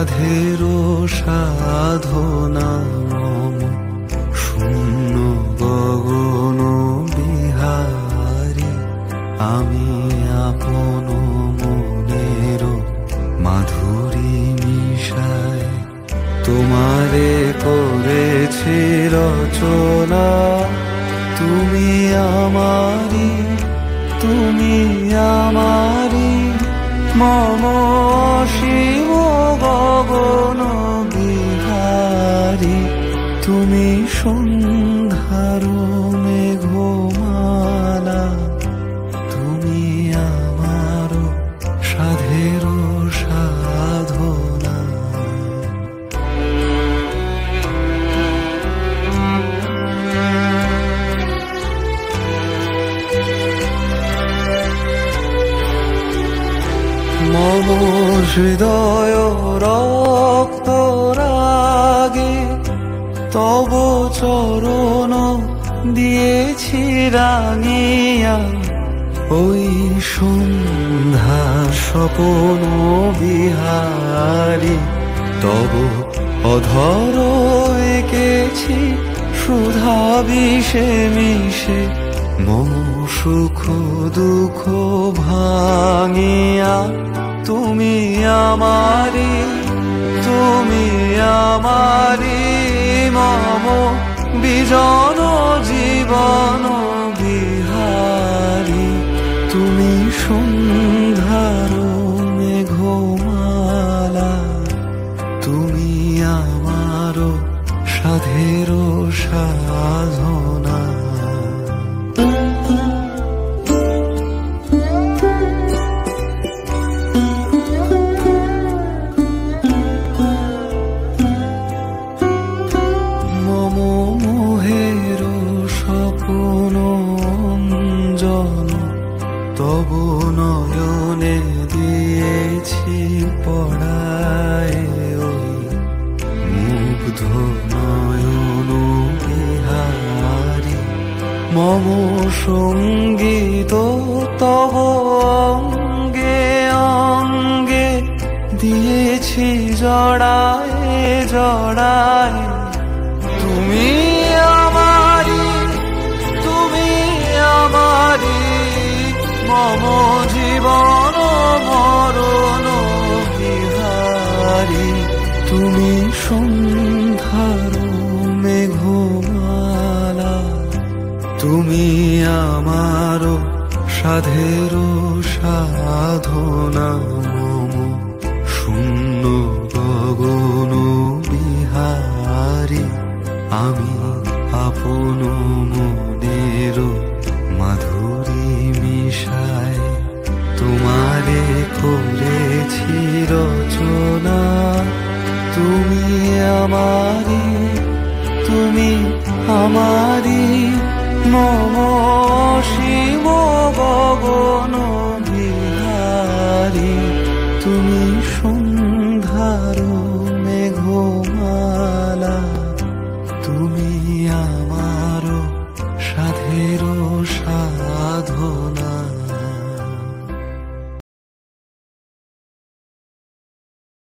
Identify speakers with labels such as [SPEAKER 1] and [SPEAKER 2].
[SPEAKER 1] সাধেরও সাধনা মম শূন্য গগন বিহারী আমি আপন মনের মাধুরী মিশায় তোমারে করেছি রচনা তুমি আমারি মম শিব গগন বিহারী তুমি সন্ধ্যার মেঘমালা তুমি আমার সাধের সাধনা মম হৃদয় রক্ত রাগে তব চরণ দিয়েছি রাঙিয়া ওই সন্ধ্যা স্বপন বিহারী তব অধর এঁকেছি সুধা বিষে মিশে মম সুখ দুঃখ ভাঙিয়া তুমি আমারি মম বিজন জীবন বিহারী তুমি সন্ধ্যার মেঘমালা তুমি আমার সাধের সাধনা তব নয়নে দিয়েছি পড়ায় ওই মুগ্ধ নয়ন বিহারী মম সঙ্গীত তব অঙ্গে অঙ্গে দিয়েছি জড়ায় তুমি আমারি মম জীবন মরণ বিহারী তুমি সন্ধ্যার মেঘমালা তুমি আমার সাধের সাধনা মম শূন্য গগন বিহারী আমি আপন মনের মাধুরী মিশায় তোমারে করেছি রচনা তুমি আমারি মম শিব গগন বিহারী তুমি সন্ধ্যার মেঘমালা তুমি আমার সাধের